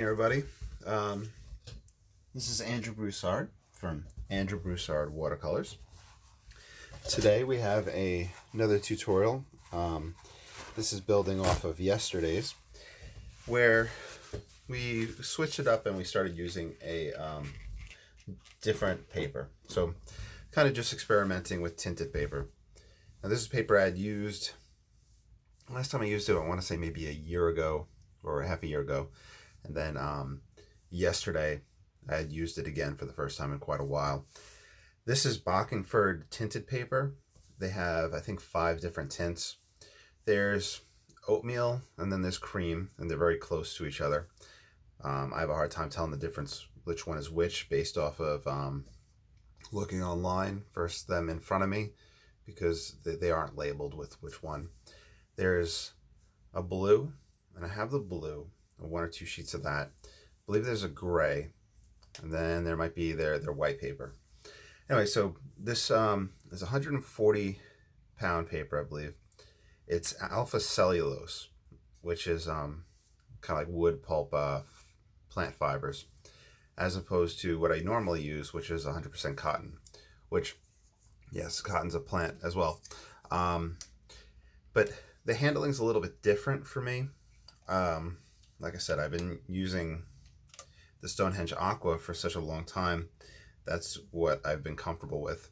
Hey everybody, this is Andrew Broussard from Andrew Broussard Watercolors. Today we have another tutorial. This is building off of yesterday's, where we switched it up and we started using a different paper. So kind of just experimenting with tinted paper. Now this is paper I had used, last time I used it I want to say maybe a year ago or half a year ago. And then yesterday I had used it again for the first time in quite a while. This is Bockingford tinted paper. They have, I think, 5 different tints. There's oatmeal and then there's cream, and they're very close to each other. I have a hard time telling the difference, which one is which, based off of looking online versus them in front of me, because they aren't labeled with which one. There's a blue, and I have the blue. 1 or 2 sheets of that. I believe there's a gray, and then there might be their white paper. Anyway, so this is 140-pound paper, I believe. It's alpha cellulose, which is kind of like wood pulp, plant fibers, as opposed to what I normally use, which is 100% cotton, which, yes, cotton's a plant as well. But the handling's a little bit different for me. Like I said, I've been using the Stonehenge Aqua for such a long time. That's what I've been comfortable with.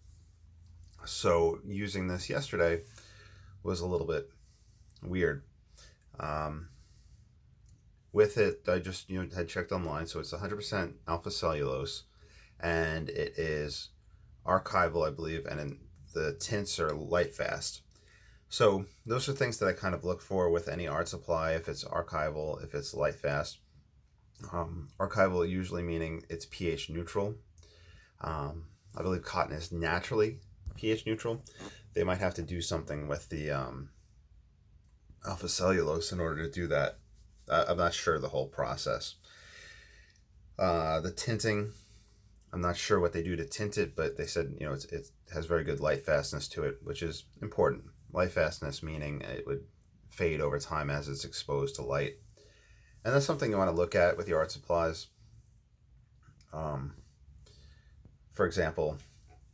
So using this yesterday was a little bit weird. With it, I just had checked online, so it's 100% alpha cellulose, and it is archival, I believe, and the tints are light fast. So those are things that I kind of look for with any art supply, if it's archival, if it's light fast. Archival usually meaning it's pH neutral. I believe cotton is naturally pH neutral. They might have to do something with the alpha cellulose in order to do that. I'm not sure the whole process. The tinting, I'm not sure what they do to tint it, but they said it has very good light fastness to it, which is important. Light fastness meaning it would fade over time as it's exposed to light. And that's something you want to look at with your art supplies. For example,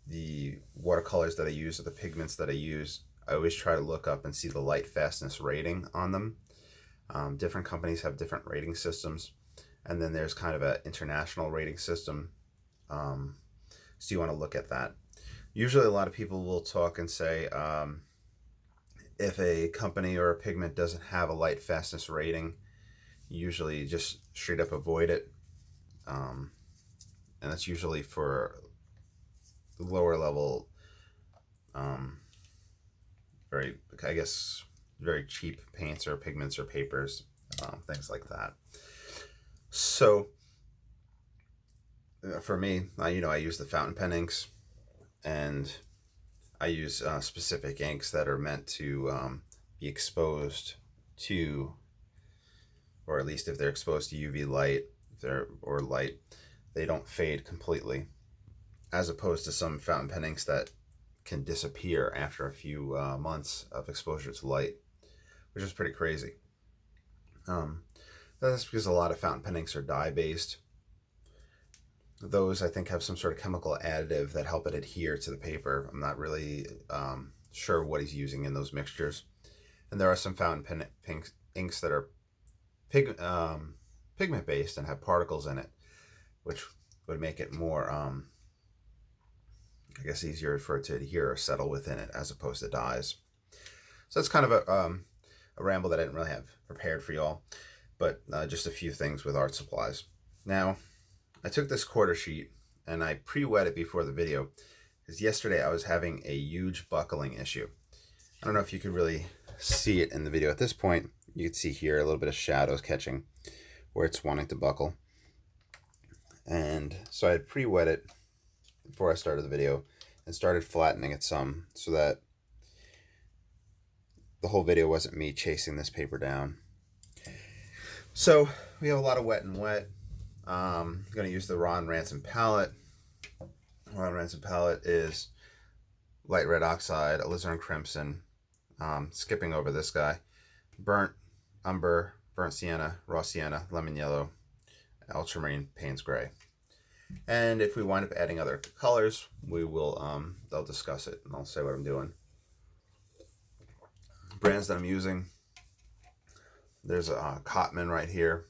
the watercolors that I use or the pigments that I use, I always try to look up and see the light fastness rating on them. Different companies have different rating systems, and then there's kind of an international rating system. So you want to look at that. Usually a lot of people will talk and say, if a company or a pigment doesn't have a light fastness rating, usually just straight up avoid it. And that's usually for the lower level, very cheap paints or pigments or papers, things like that. So for me, I use the fountain pen inks, and I use specific inks that are meant to be exposed to, or at least if they're exposed to UV light, or light, they don't fade completely, as opposed to some fountain pen inks that can disappear after a few months of exposure to light, which is pretty crazy. That's because a lot of fountain pen inks are dye-based. Those, I think, have some sort of chemical additive that help it adhere to the paper. I'm not really sure what he's using in those mixtures. And there are some fountain pen inks that are pigment-based and have particles in it, which would make it more, I guess, easier for it to adhere or settle within it, as opposed to dyes. So that's kind of a ramble that I didn't really have prepared for y'all, but just a few things with art supplies. Now, I took this quarter sheet and I pre-wet it before the video, because yesterday I was having a huge buckling issue. I don't know if you could really see it in the video. At this point, you can see here a little bit of shadows catching where it's wanting to buckle. And so I had pre-wet it before I started the video and started flattening it some, so that the whole video wasn't me chasing this paper down. So we have a lot of wet and wet. I'm going to use the Ransom Palette. Ransom Palette is light red oxide, alizarin crimson, skipping over this guy, burnt umber, burnt sienna, raw sienna, lemon yellow, ultramarine Payne's gray. And if we wind up adding other colors, we will, they'll discuss it and I'll say what I'm doing. Brands that I'm using, there's a Cotman right here.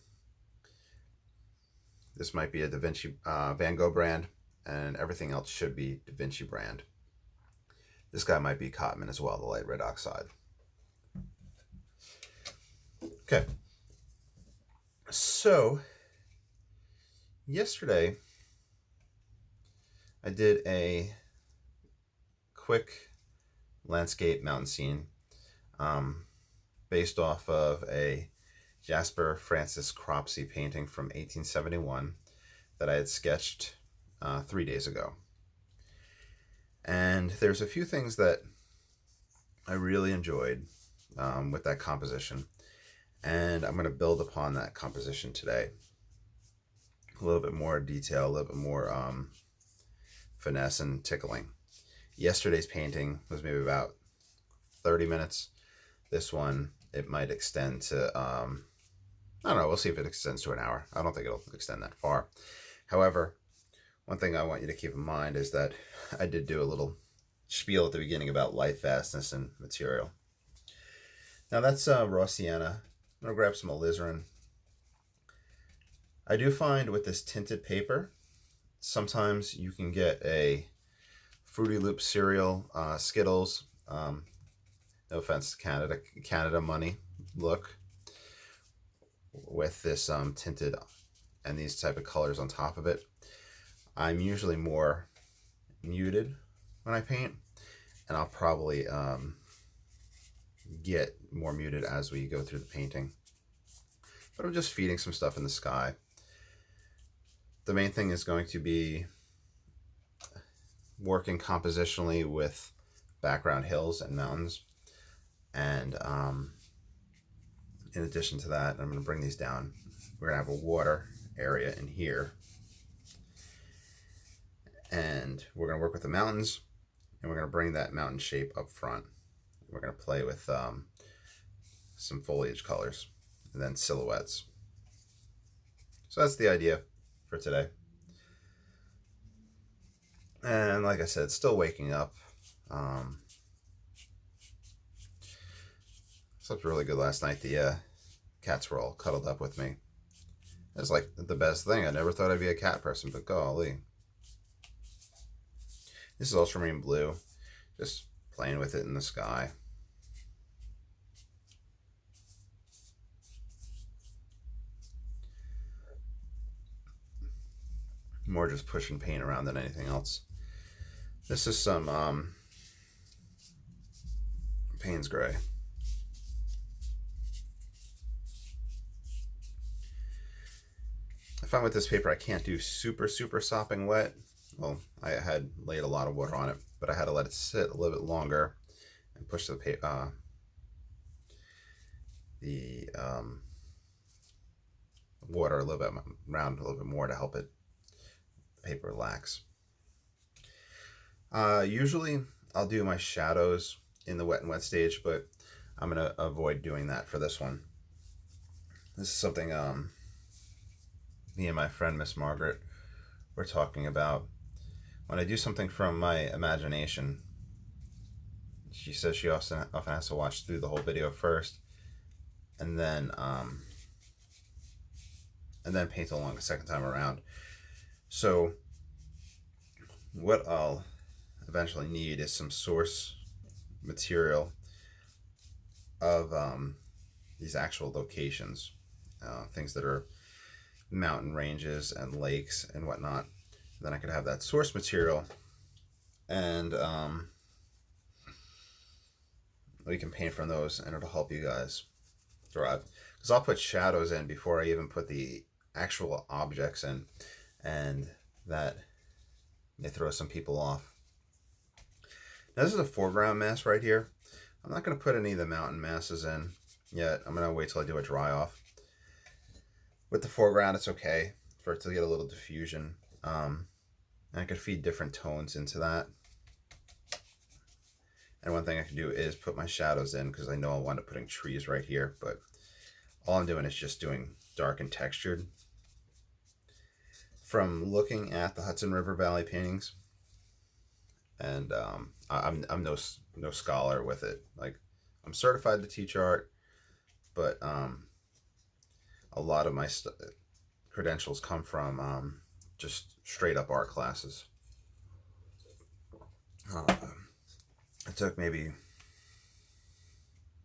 This might be a Da Vinci Van Gogh brand, and everything else should be Da Vinci brand. This guy might be Cotman as well, the light red oxide. Okay. So, yesterday, I did a quick landscape mountain scene based off of a Jasper Francis Cropsey painting from 1871 that I had sketched 3 days ago. And there's a few things that I really enjoyed with that composition, and I'm going to build upon that composition today. A little bit more detail, a little bit more finesse and tickling. Yesterday's painting was maybe about 30 minutes. This one, it might extend to, I don't know, we'll see if it extends to an hour. I don't think it'll extend that far. However, one thing I want you to keep in mind is that I did do a little spiel at the beginning about light fastness and material. Now that's raw sienna. I'm going to grab some alizarin. I do find with this tinted paper, sometimes you can get a Fruity Loop cereal, Skittles, no offense to Canada money look with this tinted and these type of colors on top of it. I'm usually more muted when I paint, and I'll probably get more muted as we go through the painting. But I'm just feeding some stuff in the sky. The main thing is going to be working compositionally with background hills and mountains. And in addition to that, I'm going to bring these down. We're going to have a water area in here. And we're going to work with the mountains, and we're going to bring that mountain shape up front. We're going to play with some foliage colors and then silhouettes. So that's the idea for today. And like I said, still waking up. Slept really good last night. The cats were all cuddled up with me. It's like the best thing. I never thought I'd be a cat person, but golly. This is ultramarine blue, just playing with it in the sky. More just pushing paint around than anything else. This is some Payne's gray. I find with this paper I can't do super sopping wet. Well, I had laid a lot of water on it, but I had to let it sit a little bit longer and push the paper, water a little bit around a little bit more to help it paper relax. Usually I'll do my shadows in the wet and wet stage, but I'm going to avoid doing that for this one. This is something me and my friend Miss Margaret were talking about. When I do something from my imagination, she says she often has to watch through the whole video first, and then paint along the second time around. So what I'll eventually need is some source material of these actual locations, things that are mountain ranges and lakes and whatnot. Then I could have that source material, and we can paint from those, and it'll help you guys drive. Because I'll put shadows in before I even put the actual objects in, and that may throw some people off. Now this is a foreground mass right here. I'm not going to put any of the mountain masses in yet. I'm going to wait till I do a dry off. With the foreground, it's okay for it to get a little diffusion. And I could feed different tones into that. And one thing I can do is put my shadows in, because I know I'll wind up putting trees right here, but all I'm doing is just doing dark and textured. from looking at the Hudson River Valley paintings, and I'm no scholar with it. Like, I'm certified to teach art, but a lot of my credentials come from just straight up art classes. I took maybe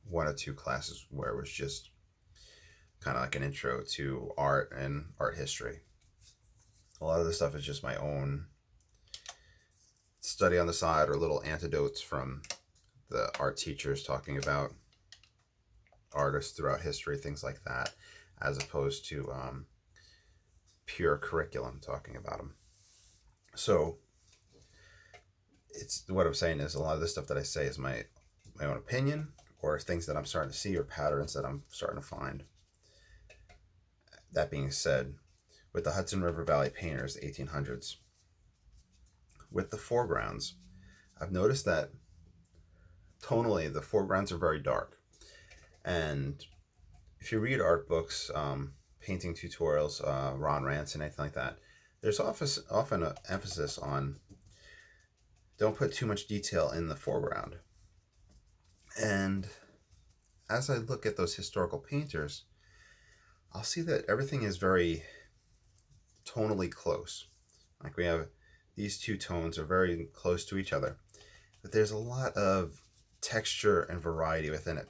1 or 2 classes where it was just kind of like an intro to art and art history. A lot of the stuff is just my own study on the side, or little anecdotes from the art teachers talking about artists throughout history, things like that, as opposed to pure curriculum talking about them. So it's what I'm saying is, a lot of the stuff that I say is my own opinion, or things that I'm starting to see, or patterns that I'm starting to find. That being said, with the Hudson River Valley painters, 1800s, with the foregrounds, I've noticed that tonally the foregrounds are very dark. And if you read art books, painting tutorials, Ron Ransom, anything like that, there's often an emphasis on don't put too much detail in the foreground. And as I look at those historical painters, I'll see that everything is very tonally close. Like, we have these 2 tones are very close to each other, but there's a lot of texture and variety within it.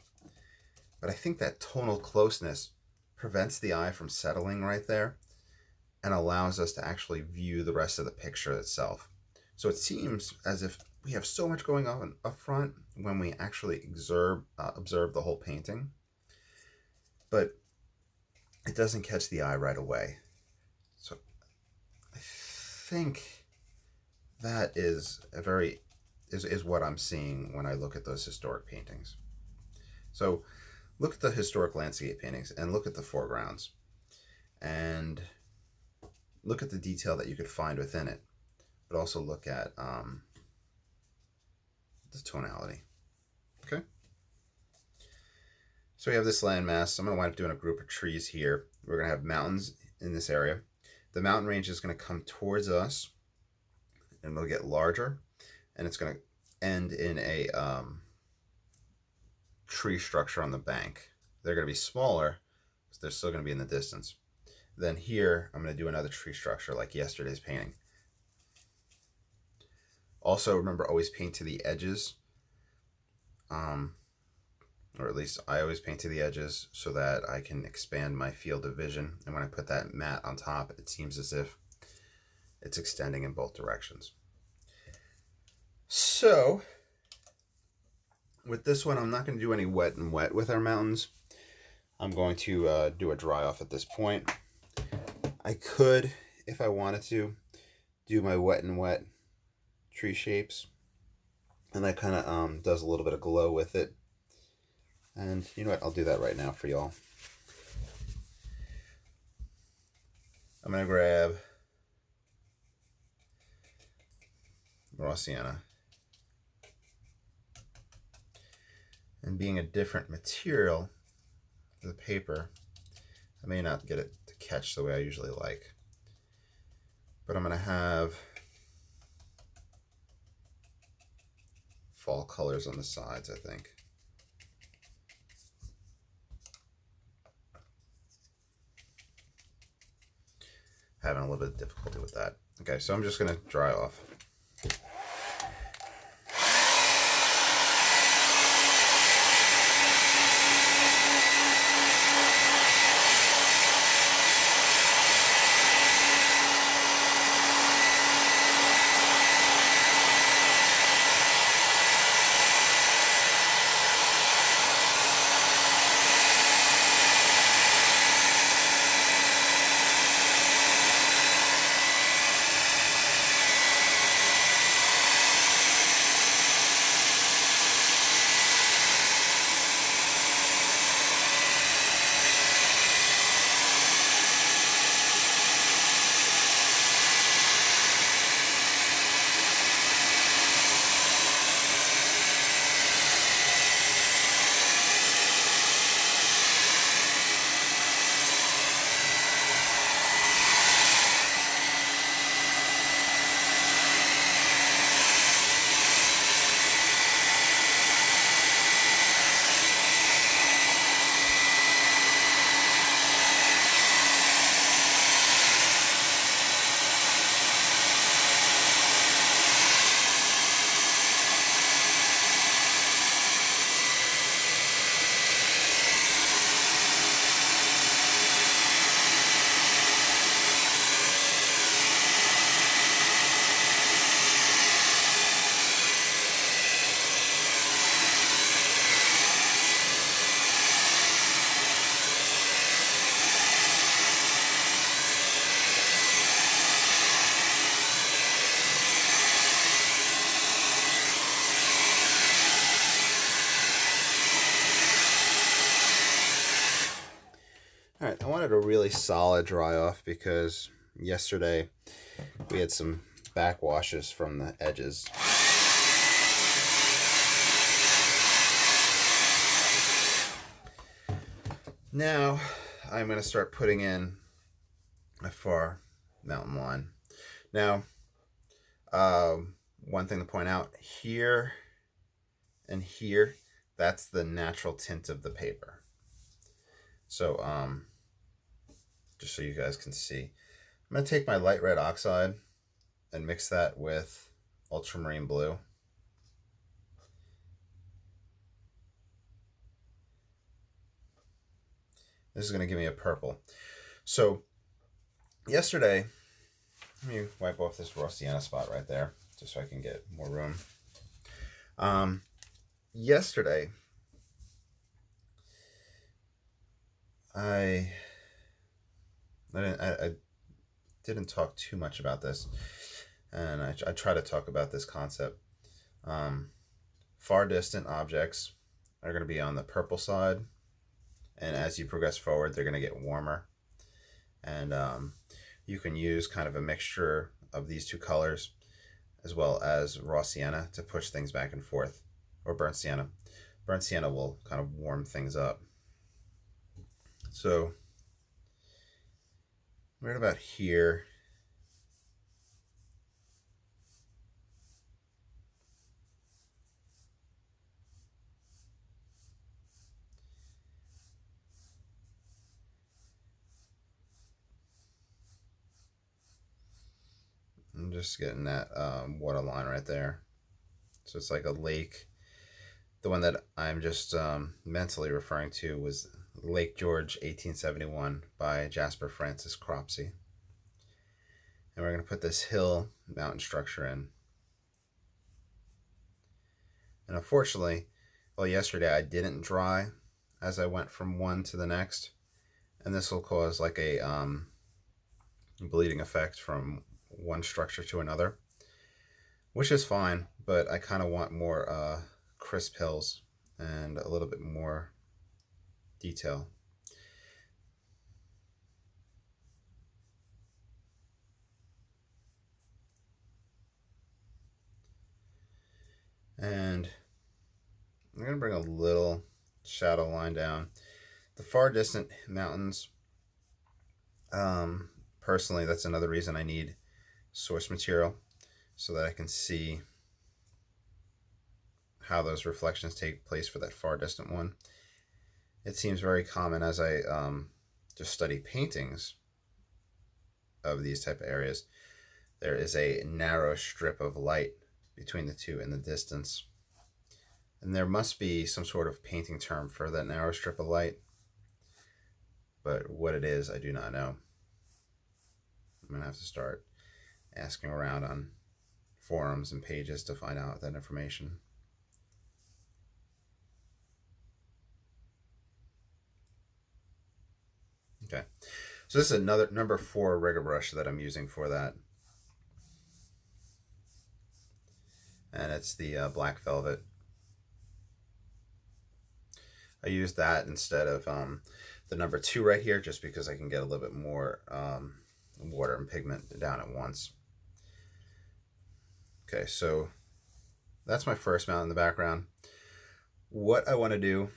But I think that tonal closeness prevents the eye from settling right there and allows us to actually view the rest of the picture itself. So it seems as if we have so much going on up front when we actually observe the whole painting, but it doesn't catch the eye right away. So I think that is what I'm seeing when I look at those historic paintings. So look at the historic landscape paintings and look at the foregrounds and look at the detail that you could find within it, but also look at the tonality. Okay. So we have this landmass. I'm going to wind up doing a group of trees here. We're going to have mountains in this area. The mountain range is going to come towards us, and it'll get larger, and it's going to end in a tree structure on the bank. They're going to be smaller, but they're still going to be in the distance. Then here, I'm going to do another tree structure like yesterday's painting. Also, remember, always paint to the edges. Or at least I always paint to the edges so that I can expand my field of vision. And when I put that mat on top, it seems as if it's extending in both directions. So with this one, I'm not going to do any wet and wet with our mountains. I'm going to do a dry off at this point. I could, if I wanted to, do my wet and wet tree shapes, and that kind of does a little bit of glow with it. And you know what, I'll do that right now for y'all. I'm going to grab raw sienna, and being a different material, the paper, I may not get it to catch the way I usually like, but I'm going to have fall colors on the sides, I think. Having a little bit of difficulty with that. Okay, so I'm just going to dry off. a really solid dry off because yesterday we had some backwashes from the edges. Now I'm going to start putting in a far mountain line. Now, one thing to point out, here and here, that's the natural tint of the paper. So, just so you guys can see, I'm going to take my light red oxide and mix that with ultramarine blue. This is going to give me a purple. So yesterday, let me wipe off this raw sienna spot right there, just so I can get more room. Yesterday, I didn't talk too much about this, and I try to talk about this concept. Far distant objects are going to be on the purple side, and as you progress forward, they're going to get warmer. And you can use kind of a mixture of these two colors as well as raw sienna to push things back and forth, or burnt sienna. Burnt sienna will kind of warm things up. So right about here, I'm just getting that water line right there. So it's like a lake. The one that I'm just mentally referring to was Lake George 1871 by Jasper Francis Cropsey. And we're going to put this hill mountain structure in. And unfortunately, well, yesterday I didn't dry as I went from one to the next. And this will cause like a bleeding effect from one structure to another, which is fine, but I kind of want more crisp hills and a little bit more detail. And I'm going to bring a little shadow line down. The far distant mountains, personally, that's another reason I need source material so that I can see how those reflections take place for that far distant one. It seems very common as I just study paintings of these type of areas. There is a narrow strip of light between the two in the distance. And there must be some sort of painting term for that narrow strip of light. But what it is, I do not know. I'm going to have to start asking around on forums and pages to find out that information. Okay, so this is another number 4 rigger brush that I'm using for that. And it's the black velvet. I use that instead of the number 2 right here, just because I can get a little bit more water and pigment down at once. Okay, so that's my first mountain in the background. What I want to do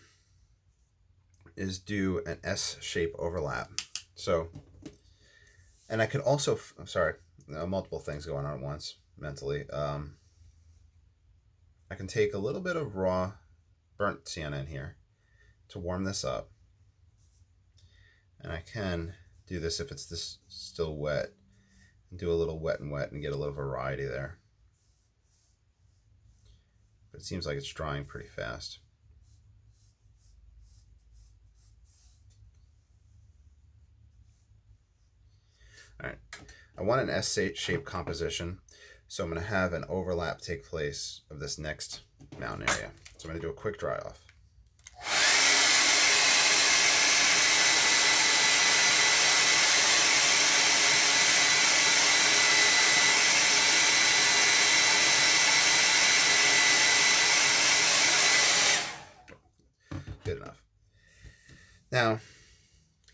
is do an S-shape overlap. So, and I can also, I'm sorry, multiple things going on at once mentally. I can take a little bit of raw burnt sienna in here to warm this up. And I can do this if it's this still wet, and do a little wet and wet and get a little variety there. But it seems like it's drying pretty fast. All right, I want an S-shaped composition, so I'm going to have an overlap take place of this next mountain area. So I'm going to do a quick dry off. Good enough. Now,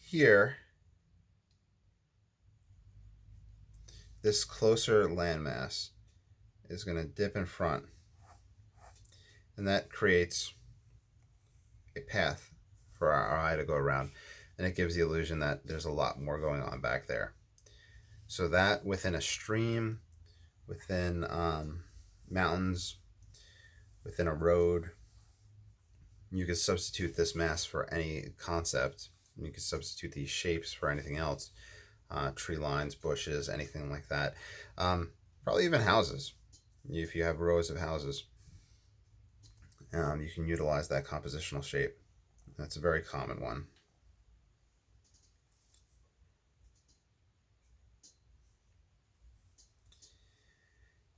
here this closer landmass is going to dip in front, and that creates a path for our eye to go around, and it gives the illusion that there's a lot more going on back there. So that within a stream, within mountains, within a road, you could substitute this mask for any concept. You could substitute these shapes for anything else. Tree lines, bushes, anything like that. Probably even houses. If you have rows of houses, you can utilize that compositional shape. That's a very common one.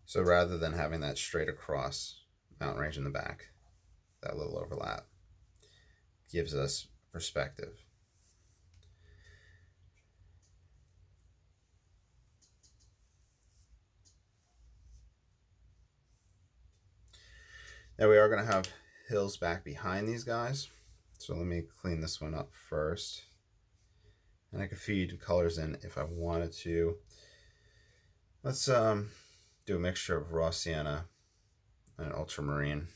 So rather than having that straight across mountain range in the back, that little overlap gives us perspective. Now we are going to have hills back behind these guys. So let me clean this one up first. And I could feed colors in if I wanted to. Let's do a mixture of raw sienna and ultramarine.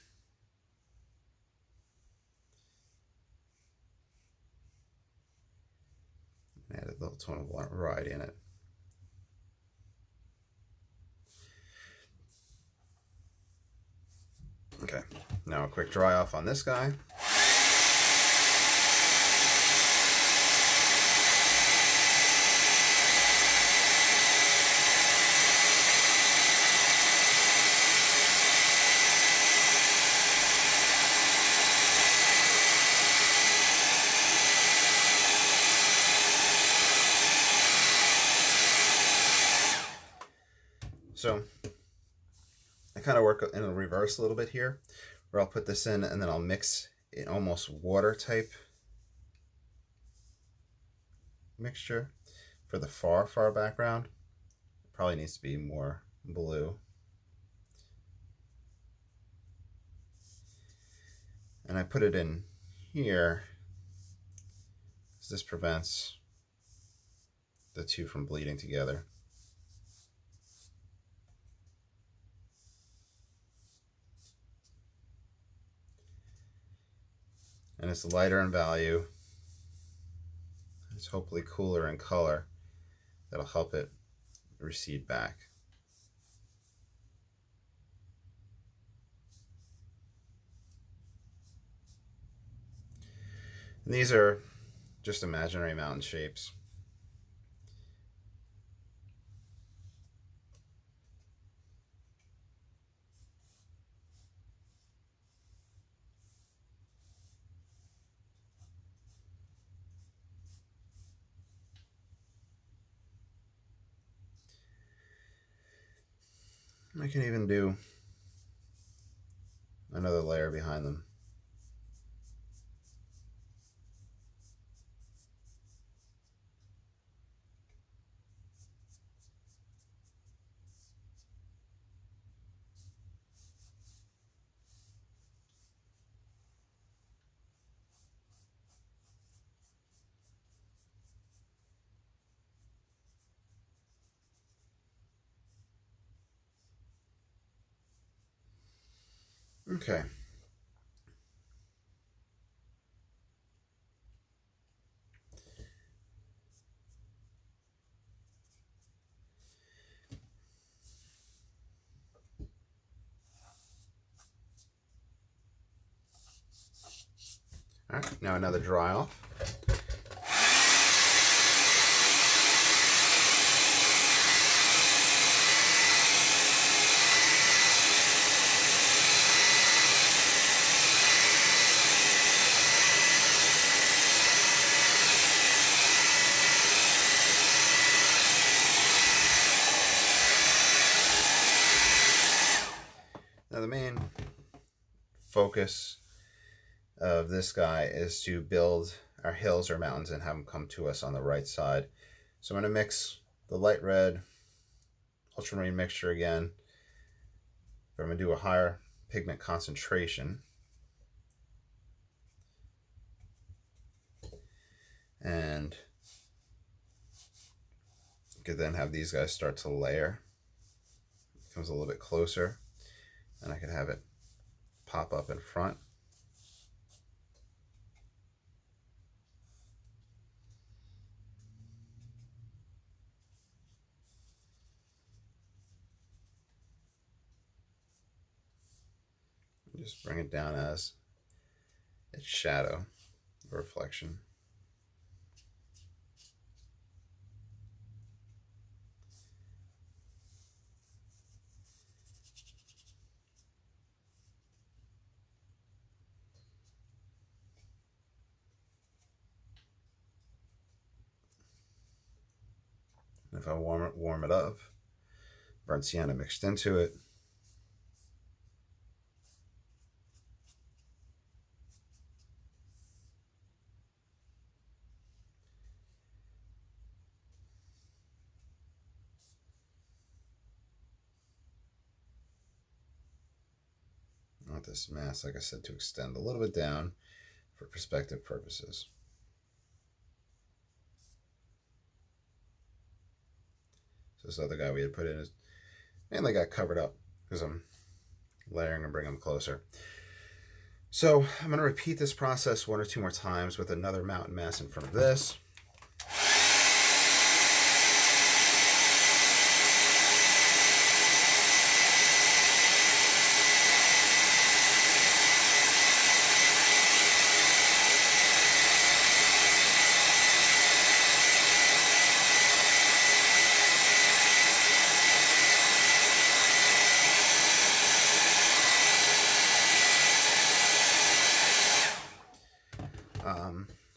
Add a little tone of variety in it. Okay, now a quick dry off on this guy. So I kind of work in a reverse a little bit here, where I'll put this in and then I'll mix an almost water type mixture for the far background. It probably needs to be more blue. And I put it in here because this prevents the two from bleeding together. And it's lighter in value. It's hopefully cooler in color. That'll help it recede back. And these are just imaginary mountain shapes. I can even do another layer behind them. Okay. All right, now another dry off. Now the main focus of this guy is to build our hills or mountains and have them come to us on the right side. So I'm going to mix the light red ultramarine mixture again. I'm going to do a higher pigment concentration. And could then have these guys start to layer. It comes a little bit closer, and I could have it pop up in front. Just bring it down as its shadow or reflection. And if I warm it up, burnt sienna mixed into it. I want this mask, like I said, to extend a little bit down for perspective purposes. So this other guy we had put in is mainly got covered up because I'm layering and bringing them closer. So I'm going to repeat this process 1 or 2 more times with another mountain mass in front of this.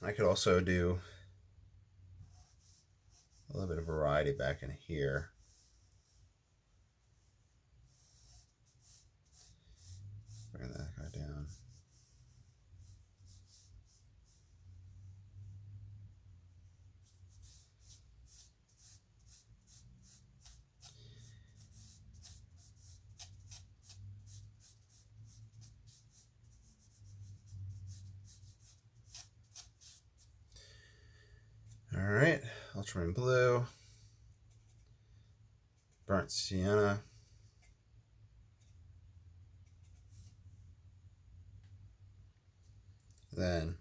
I could also do a little bit of variety back in here. Bring that guy down. All right, ultramarine blue, burnt sienna, then,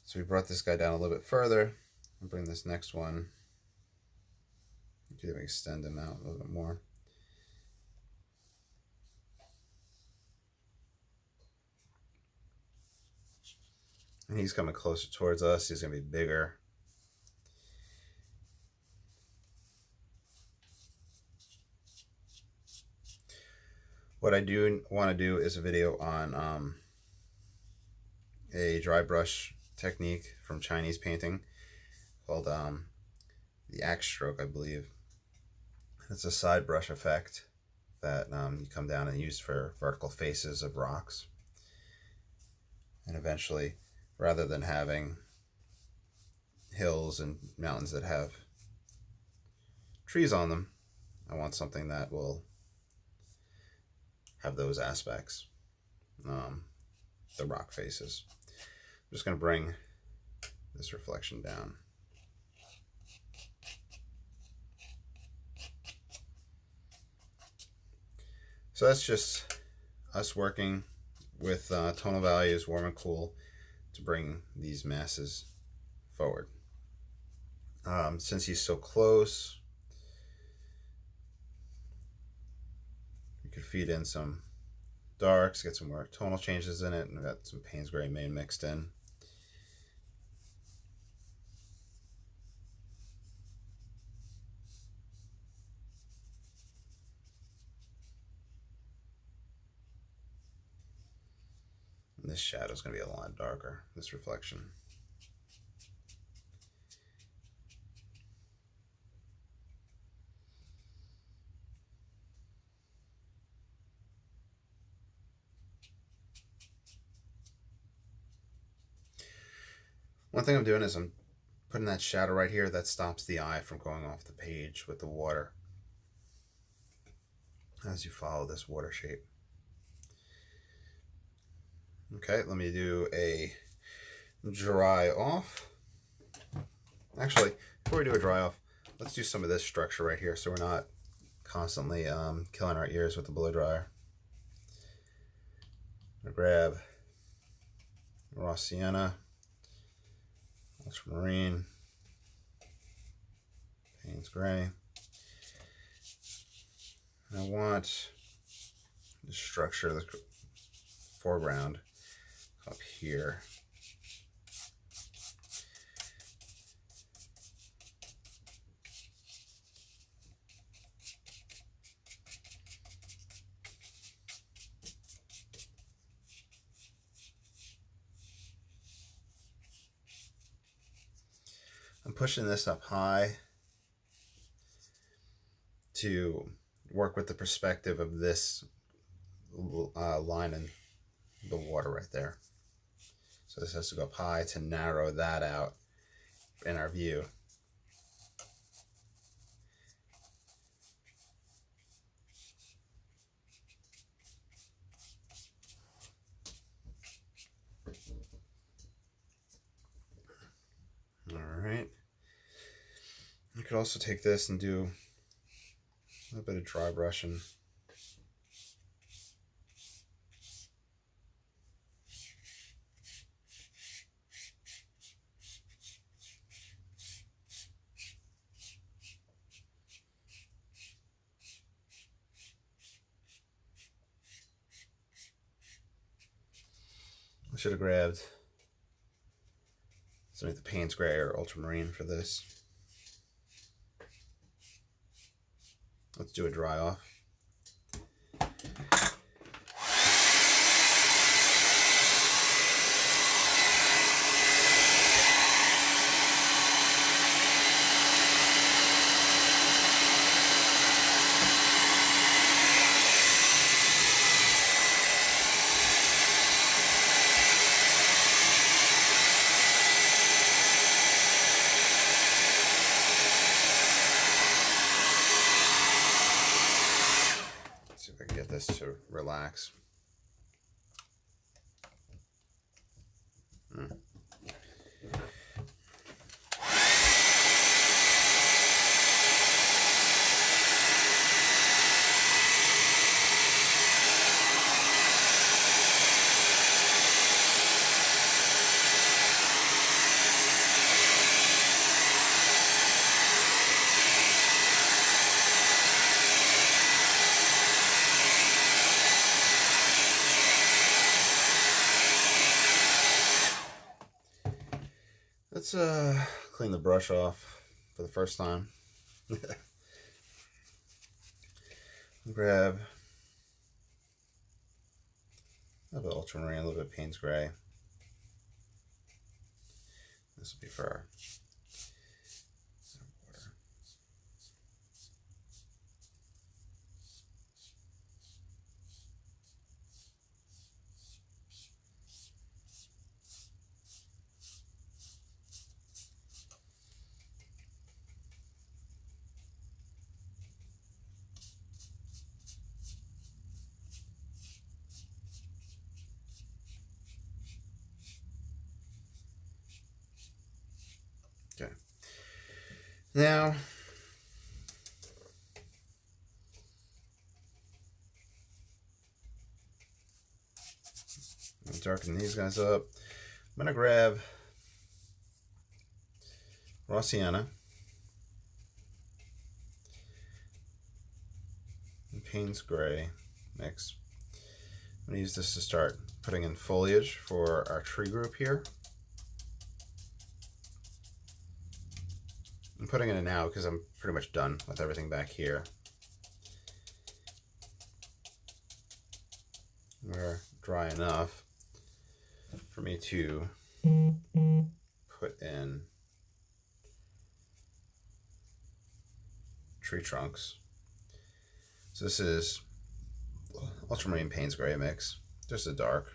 so we brought this guy down a little bit further, and bring this next one, you could even extend him out a little bit more. And he's coming closer towards us, he's gonna be bigger. What I do want to do is a video on a dry brush technique from Chinese painting called the axe stroke, I believe. It's a side brush effect that you come down and use for vertical faces of rocks. And eventually, rather than having hills and mountains that have trees on them, I want something that will have those aspects, the rock faces. I'm just going to bring this reflection down. So that's just us working with tonal values, warm and cool, to bring these masses forward. Since he's so close, you could feed in some darks, get some more tonal changes in it, and I've got some Payne's Gray Main mixed in. And this shadow is going to be a lot darker, this reflection. One thing I'm doing is I'm putting that shadow right here that stops the eye from going off the page with the water as you follow this water shape. Okay, let me do a dry off. Actually, before we do a dry off, let's do some of this structure right here so we're not constantly killing our ears with the blow dryer. I'm gonna grab raw sienna, ultramarine, Payne's gray. And I want the structure of the foreground up here. I'm pushing this up high to work with the perspective of this line in the water right there. So this has to go up high to narrow that out in our view. All right. You could also take this and do a little bit of dry brushing. I should have grabbed something like the Payne's gray or ultramarine for this. Let's do a dry off. See if I can get this to relax. Let's clean the brush off for the first time. Grab a little bit of ultramarine, a little bit of Payne's gray. This will be for our water. Okay. Now, I'll darken these guys up. I'm going to grab raw sienna and Payne's gray mix. I'm going to use this to start putting in foliage for our tree group here. I'm putting it in now because I'm pretty much done with everything back here. We're dry enough for me to put in tree trunks. So this is ultramarine Payne's gray mix, just a dark.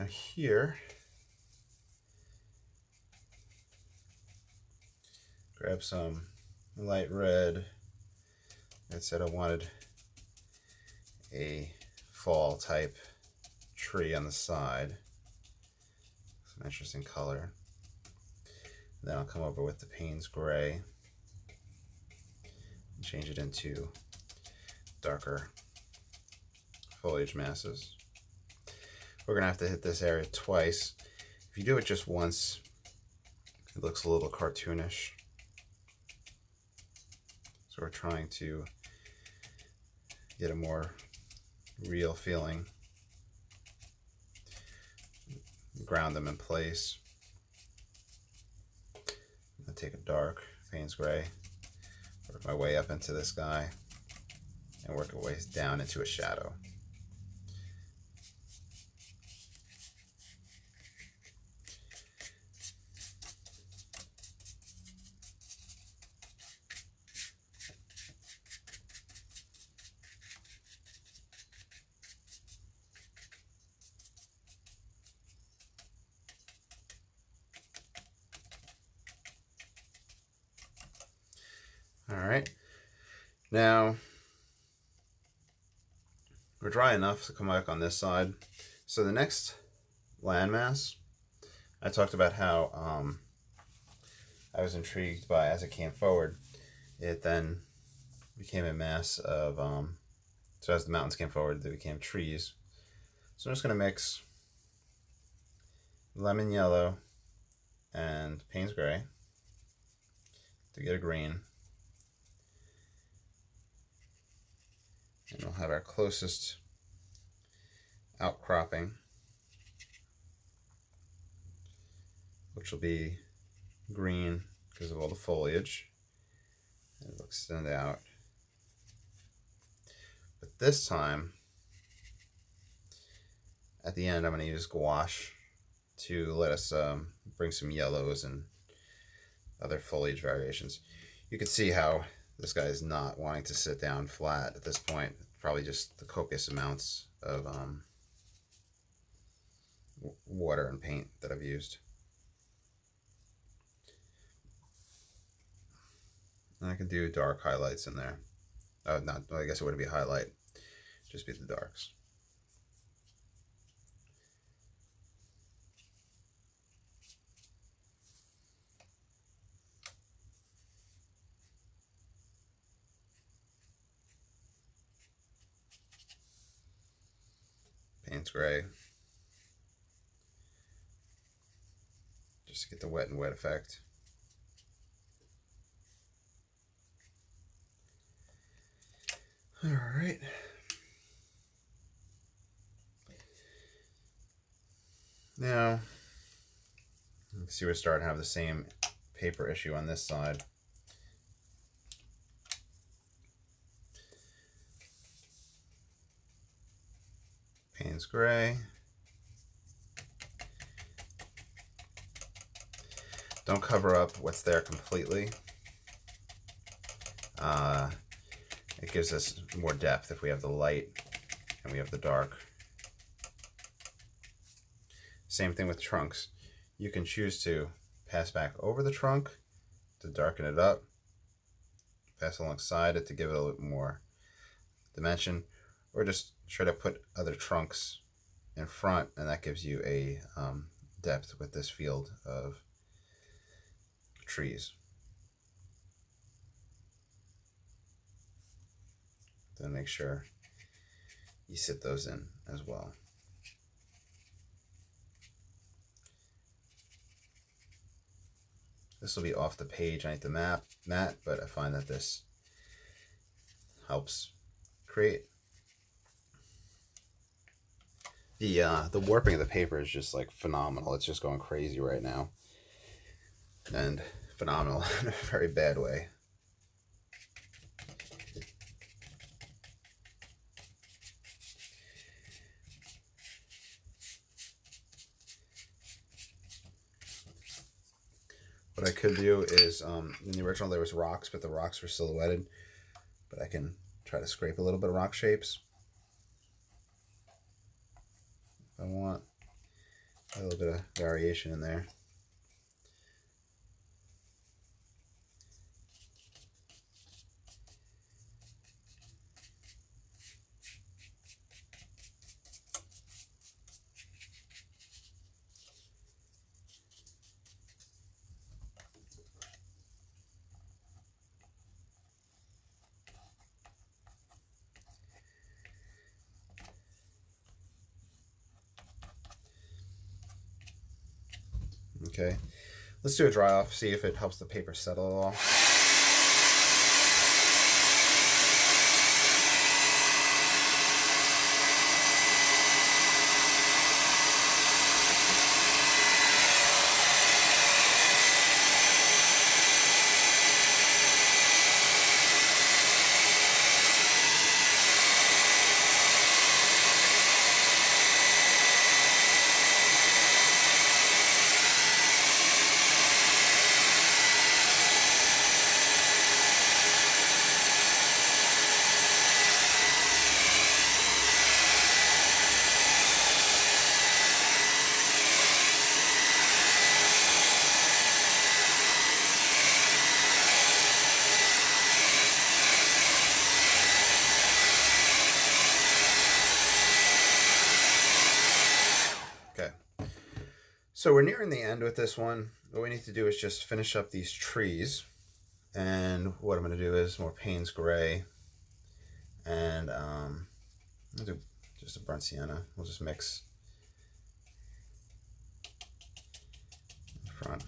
Now here, grab some light red. I said I wanted a fall type tree on the side. Some interesting color. Then I'll come over with the Payne's Gray and change it into darker foliage masses. We're gonna have to hit this area twice. If you do it just once, it looks a little cartoonish. So we're trying to get a more real feeling. Ground them in place. I'll take a dark Payne's Gray, work my way up into this guy, and work my way down into a shadow. All right, now we're dry enough to come back on this side. So the next landmass, I talked about how I was intrigued by, as it came forward, it then became a mass of, so as the mountains came forward, they became trees. So I'm just going to mix lemon yellow and Payne's Gray to get a green. And we'll have our closest outcropping, which will be green because of all the foliage. And it'll extend out. But this time, at the end, I'm going to use gouache to let us bring some yellows and other foliage variations. You can see how this guy is not wanting to sit down flat at this point. Probably just the copious amounts of water and paint that I've used. And I can do dark highlights in there. Not, well, I guess it wouldn't be a highlight, just be the darks. Payne's Gray, just to get the wet and wet effect. All right. Now, you can see we're starting to have the same paper issue on this side. Payne's Gray. Don't cover up what's there completely. It gives us more depth if we have the light and we have the dark. Same thing with trunks. You can choose to pass back over the trunk to darken it up, pass alongside it to give it a little more dimension, or just try to put other trunks in front, and that gives you a depth with this field of trees. Then make sure you sit those in as well. This will be off the page underneath the mat, but I find that this helps create. The warping of the paper is just like phenomenal. It's just going crazy right now. And phenomenal in a very bad way. What I could do is, in the original there was rocks, but the rocks were silhouetted. But I can try to scrape a little bit of rock shapes if I want. a little bit of variation in there. Okay, let's do a dry off, see if it helps the paper settle at all. So we're nearing the end with this one. What we need to do is just finish up these trees. And what I'm going to do is more Payne's Gray. And I'll do just a burnt sienna. We'll just mix in front.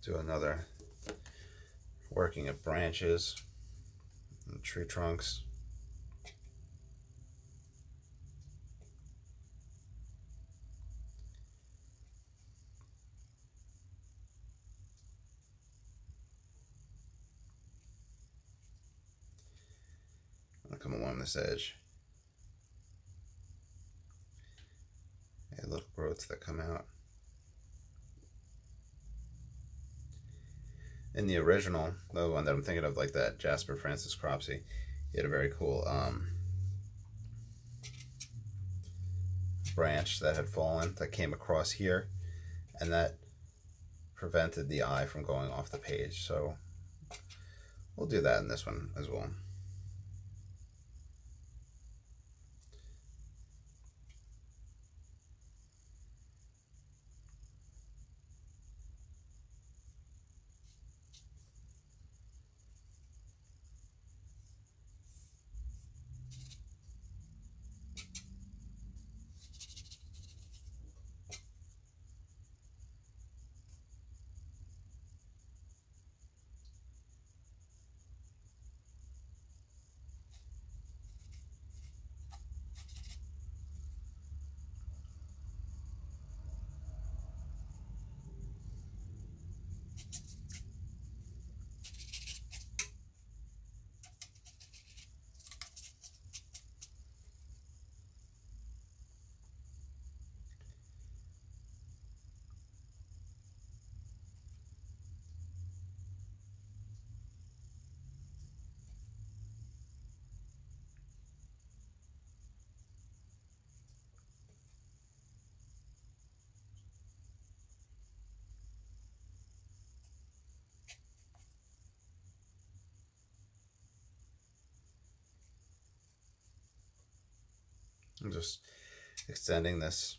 Do another working at branches and tree trunks. I'm gonna come along this edge. Little growths that come out. In the original, the one that I'm thinking of, like that Jasper Francis Cropsey, he had a very cool branch that had fallen that came across here, and that prevented the eye from going off the page. So we'll do that in this one as well. I'm just extending this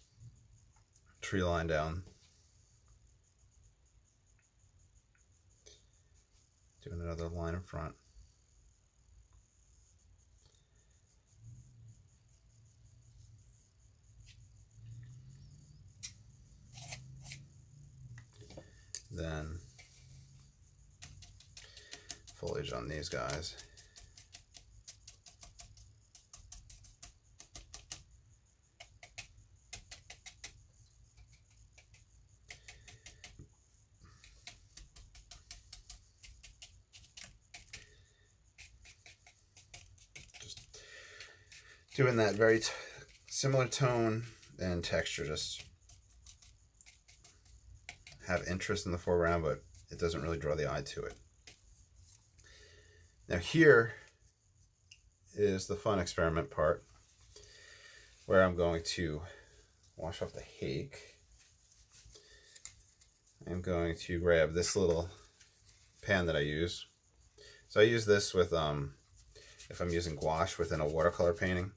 tree line down. Doing another line in front. Then foliage on these guys. Doing that very similar tone and texture, just have interest in the foreground, but it doesn't really draw the eye to it. Now here is the fun experiment part, where I'm going to wash off the hake. I'm going to grab this little pan that I use. So I use this with, if I'm using gouache within a watercolor painting,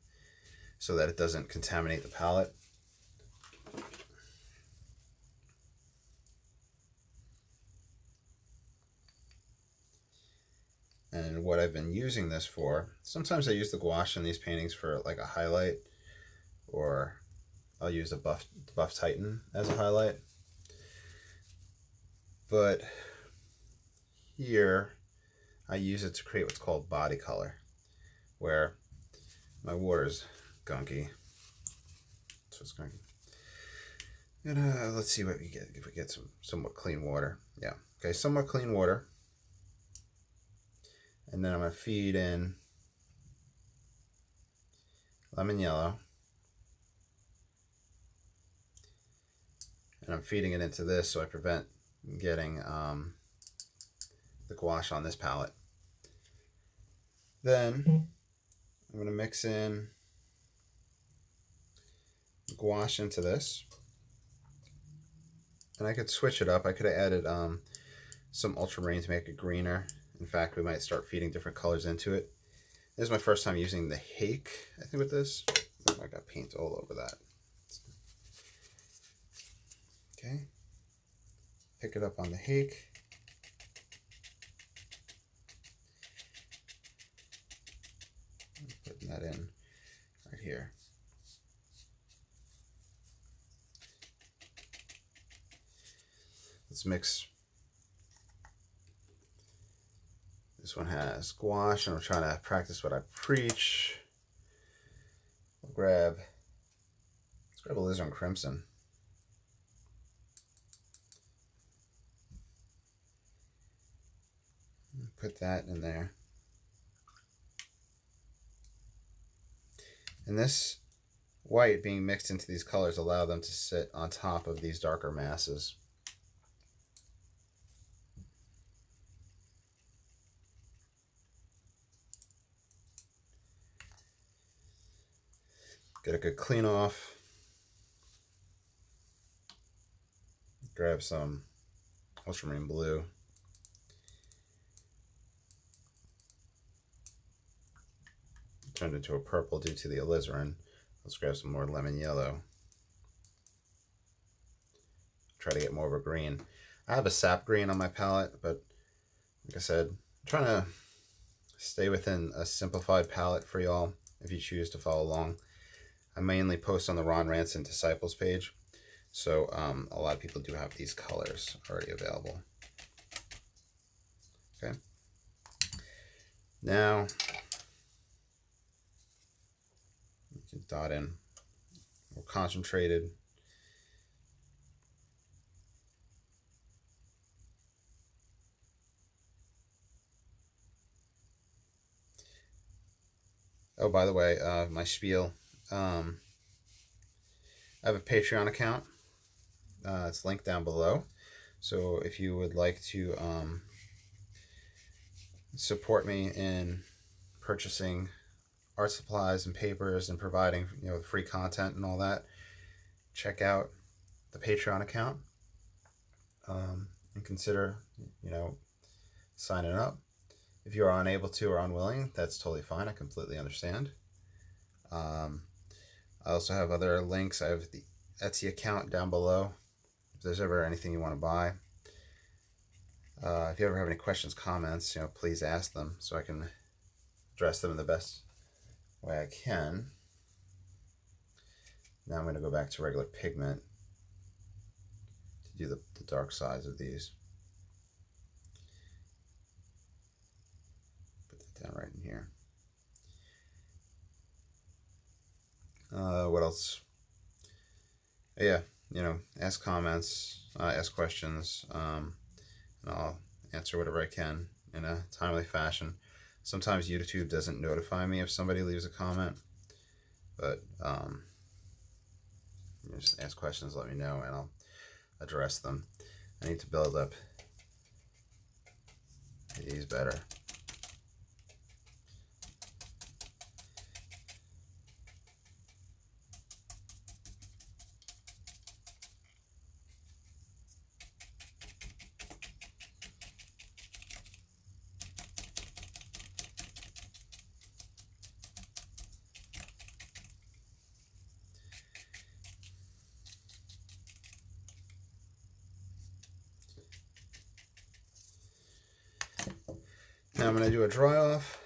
so that it doesn't contaminate the palette. And what I've been using this for, sometimes I use the gouache in these paintings for like a highlight, or I'll use a buff Titan as a highlight. But here I use it to create what's called body color, where my water's gunky. So it's gunky. And let's see what we get, if we get some somewhat clean water. Yeah, okay, somewhat clean water. And then I'm going to feed in lemon yellow. And I'm feeding it into this so I prevent getting the gouache on this palette. Then I'm going to mix in gouache into this. And I could switch it up. I could have added some ultramarine to make it greener. In fact, we might start feeding different colors into it. This is my first time using the hake, I think, with this. Oh, I got paint all over that. Okay. Pick it up on the hake. Putting that in right here. Let's mix. This one has gouache, and I'm trying to practice what I preach. Let's grab alizarin crimson. Put that in there. And this white being mixed into these colors allow them to sit on top of these darker masses. Get a good clean off. Grab some ultramarine blue. Turned into a purple due to the alizarin. Let's grab some more lemon yellow. Try to get more of a green. I have a sap green on my palette, but like I said, I'm trying to stay within a simplified palette for y'all if you choose to follow along. I mainly post on the Ron Ransom Disciples page, so a lot of people do have these colors already available. Okay. Now, you can dot in more concentrated. Oh, by the way, my spiel. I have a Patreon account. It's linked down below. So if you would like to support me in purchasing art supplies and papers and providing, free content and all that, check out the Patreon account and consider, signing up. If you are unable to or unwilling, that's totally fine. I completely understand. I also have other links. I have the Etsy account down below if there's ever anything you want to buy. If you ever have any questions, comments, please ask them so I can address them in the best way I can. Now I'm going to go back to regular pigment to do the dark sides of these. Put that down right in here. What else? Yeah, ask comments, ask questions, and I'll answer whatever I can in a timely fashion. Sometimes YouTube doesn't notify me if somebody leaves a comment, but Just ask questions, let me know, and I'll address them. I need to build up these better. Now I'm going to do a dry off.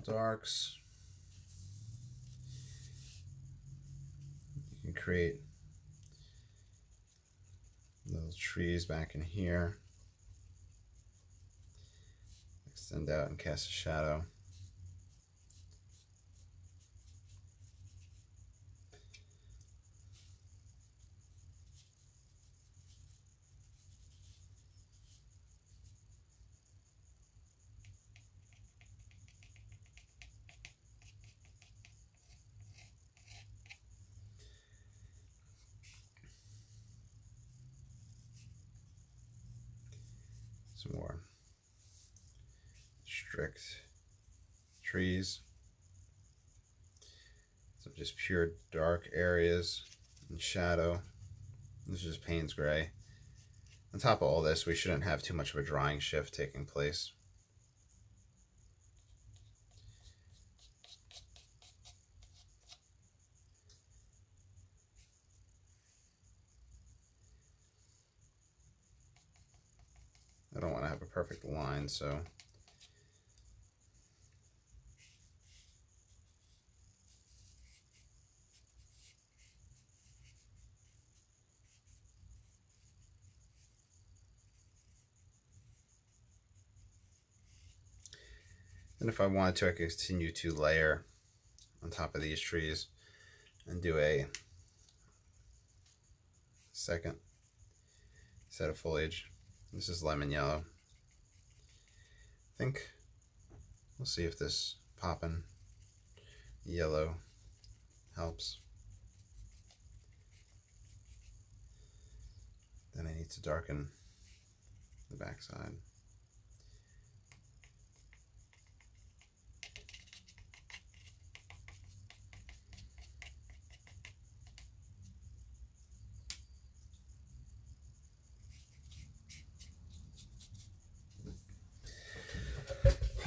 Darks. You can create little trees back in here. Extend out and cast a shadow. Some more strict trees. Some just pure dark areas and shadow. This is just Payne's Gray. On top of all this, we shouldn't have too much of a drying shift taking place. I don't want to have a perfect line, so and if I wanted to, I could continue to layer on top of these trees and do a second set of foliage. This is lemon yellow. I think we'll see if this poppin' yellow helps. Then I need to darken the backside.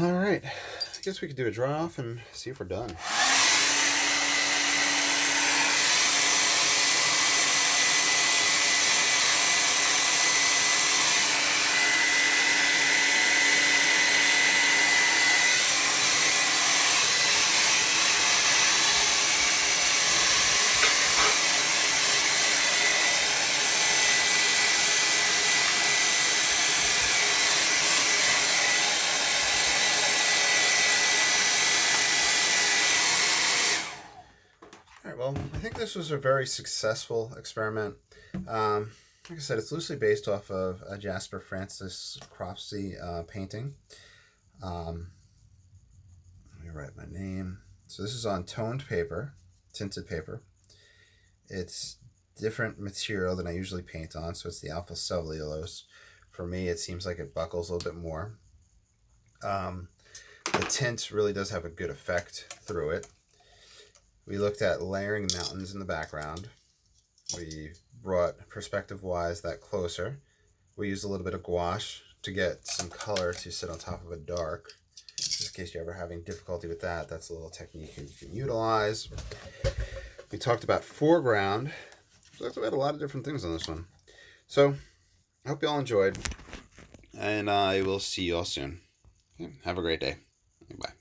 All right, I guess we could do a dry off and see if we're done. Well, I think this was a very successful experiment. Like I said, it's loosely based off of a Jasper Francis Cropsey painting. Let me write my name. So this is on toned paper, tinted paper. It's different material than I usually paint on, so it's the alpha cellulose. For me, it seems like it buckles a little bit more. The tint really does have a good effect through it. We looked at layering mountains in the background. We brought perspective-wise that closer. We used a little bit of gouache to get some color to sit on top of a dark. Just in case you're ever having difficulty with that, that's a little technique you can utilize. We talked about foreground. We talked about a lot of different things on this one. So, I hope you all enjoyed, and I will see you all soon. Have a great day. Bye.